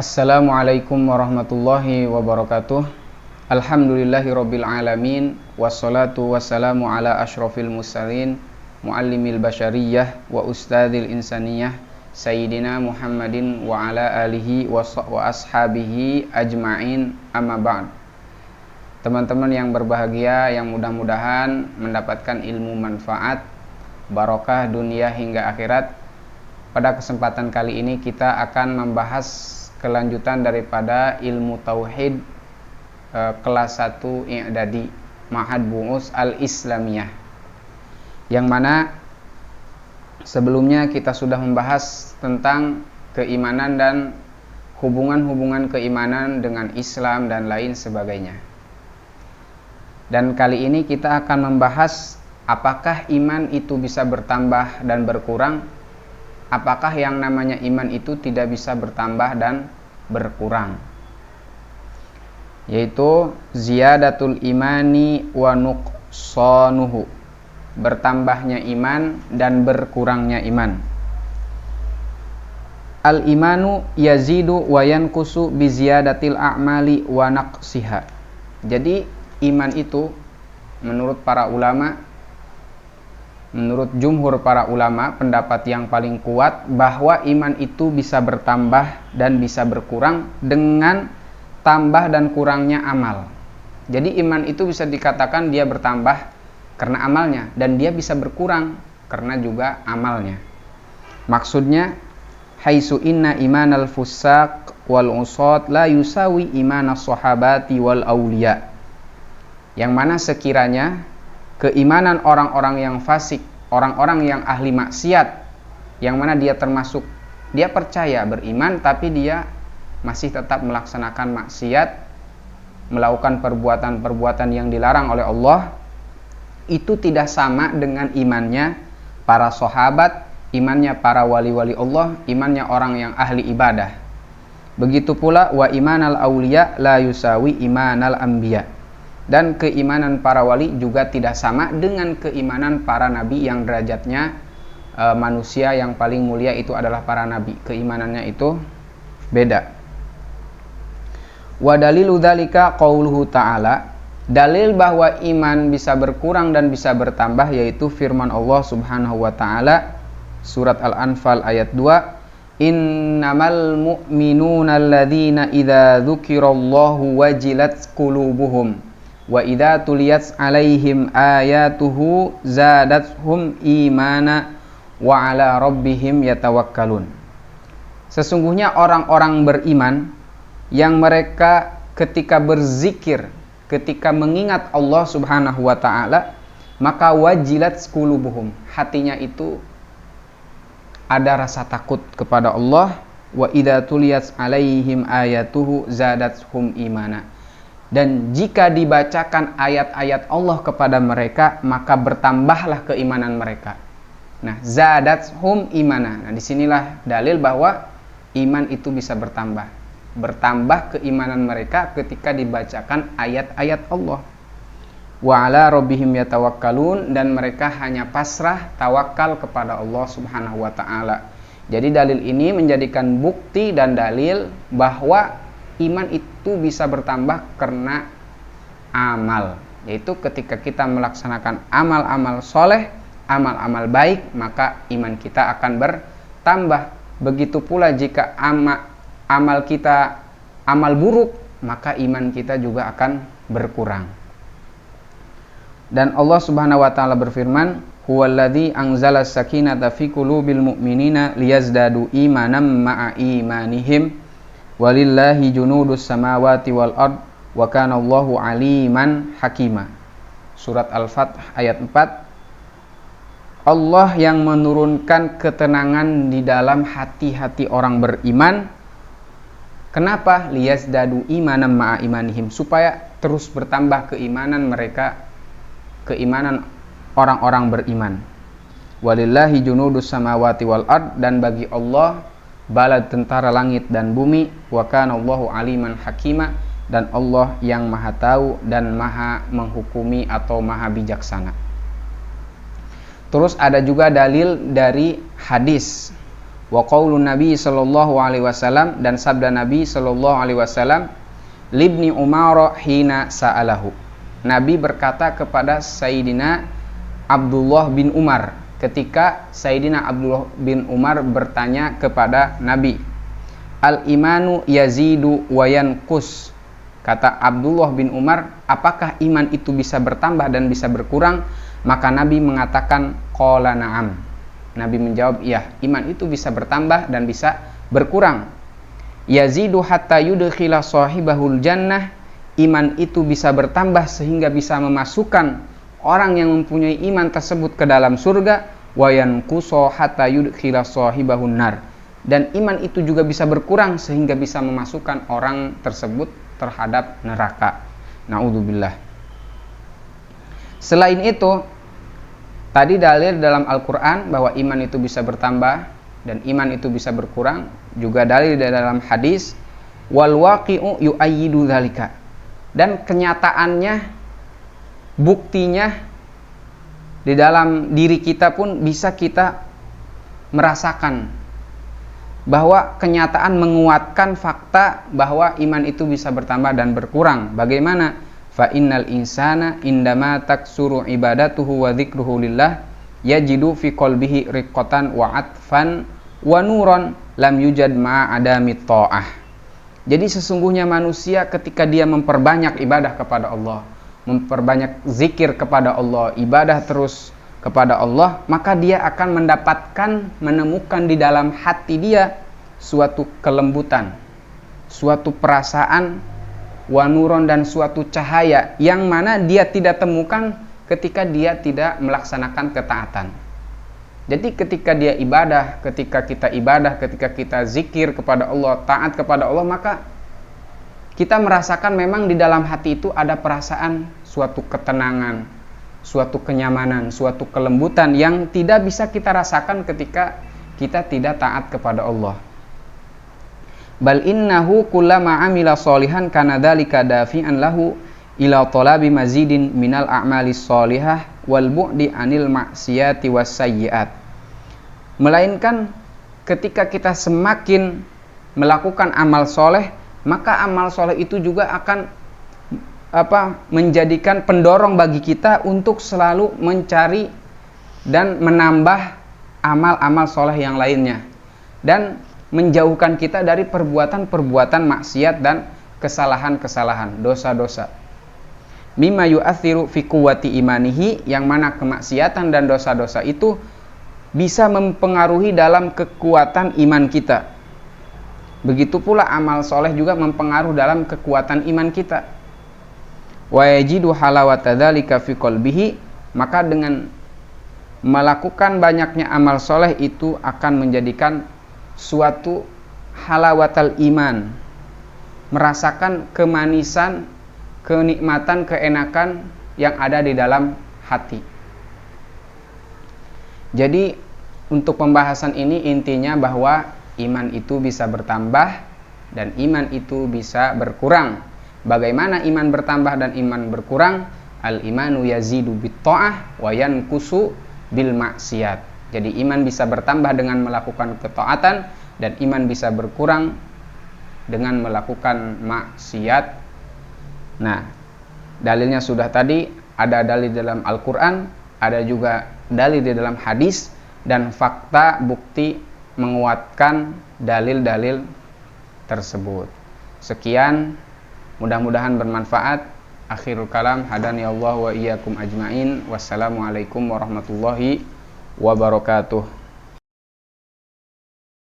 Assalamualaikum warahmatullahi wabarakatuh. Alhamdulillahirabbil alamin wassalatu wassalamu ala asyrafil mursalin muallimil basyariyah wa ustadzil insaniyah sayyidina Muhammadin wa ala alihi wa ashabihi ajma'in, amma ba'd. Teman-teman yang berbahagia, yang mudah-mudahan mendapatkan ilmu manfaat, barokah dunia hingga akhirat. Pada kesempatan kali ini kita akan membahas kelanjutan daripada ilmu tauhid kelas 1 i'dadi Ma'had Bu'us Al-Islamiyah, yang mana sebelumnya kita sudah membahas tentang keimanan dan hubungan-hubungan keimanan dengan Islam dan lain sebagainya. Dan kali ini kita akan membahas apakah iman itu bisa bertambah dan berkurang. Apakah yang namanya iman itu tidak bisa bertambah dan berkurang, yaitu ziyadatul imani wa nuqsanuhu, bertambahnya iman dan berkurangnya iman. Al imanu yazidu wa yanqusu bi ziyadatil a'mali wa naqsiha. Jadi iman itu menurut para ulama, menurut jumhur para ulama, pendapat yang paling kuat bahwa iman itu bisa bertambah dan bisa berkurang dengan tambah dan kurangnya amal. Jadi iman itu bisa dikatakan dia bertambah karena amalnya, dan dia bisa berkurang karena juga amalnya. Maksudnya, haitsu inna imanal fusaq wal usad la yusawi imanas sahabati wal auliya. Yang mana sekiranya keimanan orang-orang yang fasik, orang-orang yang ahli maksiat, yang mana dia termasuk, dia percaya beriman tapi dia masih tetap melaksanakan maksiat, melakukan perbuatan-perbuatan yang dilarang oleh Allah, itu tidak sama dengan imannya para sahabat, imannya para wali-wali Allah, imannya orang yang ahli ibadah. Begitu pula wa imanal auliya la yusawi imanal anbiya. Dan keimanan para wali juga tidak sama dengan keimanan para nabi yang derajatnya manusia yang paling mulia itu adalah para nabi. Keimanannya itu beda. Wa dalilu dzalika qauluhu ta'ala. Dalil bahwa iman bisa berkurang dan bisa bertambah yaitu firman Allah Subhanahu wa taala surat Al-Anfal ayat 2. Innamal mu'minuna alladzina idza dzukirallahu wajilat qulubuhum wa idza tuliyat alaihim ayatuhu zadathum imana wa ala rabbihim yatawakkalun. Sesungguhnya orang-orang beriman yang mereka ketika berzikir, ketika mengingat Allah Subhanahu wa taala, maka wajilat qulubuhum, hatinya itu ada rasa takut kepada Allah. Wa idza tuliyat alaihim ayatuhu zadathum imana. Dan jika dibacakan ayat-ayat Allah kepada mereka, maka bertambahlah keimanan mereka. Nah, zadathum imana. Nah, disinilah dalil bahwa iman itu bisa bertambah. Bertambah keimanan mereka ketika dibacakan ayat-ayat Allah. Wa ala rabbihim yatawakkalun, dan mereka hanya pasrah tawakal kepada Allah Subhanahu wa taala. Jadi dalil ini menjadikan bukti dan dalil bahwa iman itu bisa bertambah karena amal, yaitu ketika kita melaksanakan amal-amal soleh, amal-amal baik, maka iman kita akan bertambah. Begitu pula jika amal kita amal buruk, maka iman kita juga akan berkurang. Dan Allah Subhanahu wa taala berfirman, huwallazi anzala sakinata fi qulubil mu'minina liyazdadu imanan ma'a imanihim walillahi junudus samawati wal ard wa kana Allahu aliman hakima. Surat Al-Fath ayat 4. Allah yang menurunkan ketenangan di dalam hati-hati orang beriman. Kenapa? Liyazdadu imanan ma'a imanihim, supaya terus bertambah keimanan mereka, keimanan orang-orang beriman. Walillahi junudus samawati wal ard, dan bagi Allah bala tentara langit dan bumi. Wa kana Allahu aliman hakima, dan Allah yang maha tahu dan maha menghukumi atau maha bijaksana. Terus ada juga dalil dari hadis Wa qaulun Nabi sallallahu alaihi wasallam, dan sabda Nabi sallallahu alaihi wasallam, libni Umar hina sa'alahu. Nabi berkata kepada Sayyidina Abdullah bin Umar ketika Sayyidina Abdullah bin Umar bertanya kepada Nabi, al-imanu yazidu wa yanqus. Kata Abdullah bin Umar, apakah iman itu bisa bertambah dan bisa berkurang? Maka Nabi mengatakan, qala na'am. Nabi menjawab, iya, iman itu bisa bertambah dan bisa berkurang. Yazidu hatta yudkhila sahibahul jannah. Iman itu bisa bertambah sehingga bisa memasukkan orang yang mempunyai iman tersebut ke dalam surga. Wa yanqusu hatta yudkhila sahibahun nar. Dan iman itu juga bisa berkurang sehingga bisa memasukkan orang tersebut terhadap neraka. Naudzubillah. Selain itu, tadi dalil dalam Al-Quran bahwa iman itu bisa bertambah dan iman itu bisa berkurang. Juga dalil dalam hadis, wal waqi'u yu'ayyidu dzalika. Dan kenyataannya, buktinya di dalam diri kita pun bisa kita merasakan bahwa kenyataan menguatkan fakta bahwa iman itu bisa bertambah dan berkurang. Bagaimana? Fa innal insana indama taksuru ibadatuhu wa dzikruhu lillah yajidu fi qalbihi riqqatan wa atfan wa nuran lam yujad ma adami ta'ah. Jadi sesungguhnya manusia ketika dia memperbanyak ibadah kepada Allah, memperbanyak zikir kepada Allah, ibadah terus kepada Allah, maka dia akan mendapatkan, menemukan di dalam hati dia suatu kelembutan, suatu perasaan, wanuron, dan suatu cahaya yang mana dia tidak temukan ketika dia tidak melaksanakan ketaatan. Jadi ketika dia ibadah, ketika kita zikir kepada Allah, taat kepada Allah, maka kita merasakan memang di dalam hati itu ada perasaan suatu ketenangan, suatu kenyamanan, suatu kelembutan yang tidak bisa kita rasakan ketika kita tidak taat kepada Allah. Bal innahu kullama amila sholihan kana dzalika dafi'an lahu ila talabi mazidin minal a'malis sholihah wal bu'di anil maksiyati was sayyiat. Melainkan ketika kita semakin melakukan amal soleh, maka amal soleh itu juga akan menjadikan pendorong bagi kita untuk selalu mencari dan menambah amal-amal soleh yang lainnya, dan menjauhkan kita dari perbuatan-perbuatan maksiat dan kesalahan-kesalahan, dosa-dosa. Mimma yu'athiru fi quwwati imanihi, yang mana kemaksiatan dan dosa-dosa itu bisa mempengaruhi dalam kekuatan iman kita. Begitu pula amal soleh juga mempengaruhi dalam kekuatan iman kita. Wa yajidu halawata dzalika fi qalbihi, maka dengan melakukan banyaknya amal soleh itu akan menjadikan suatu halawatal iman, merasakan kemanisan, kenikmatan, keenakan yang ada di dalam hati. Jadi untuk pembahasan ini intinya bahwa iman itu bisa bertambah dan iman itu bisa berkurang. Bagaimana iman bertambah dan iman berkurang? Al-imanu yazidu bit-ta'ah wa yanqusu bil maksiyat. Jadi iman bisa bertambah dengan melakukan ketaatan dan iman bisa berkurang dengan melakukan maksiat. Nah, dalilnya sudah tadi, ada dalil dalam Al-Quran, ada juga dalil di dalam hadis, dan fakta bukti menguatkan dalil-dalil tersebut. Sekian, mudah-mudahan bermanfaat. Akhirul kalam, hadani Allah wa iyyakum ajmain. Wassalamualaikum warahmatullahi wabarakatuh.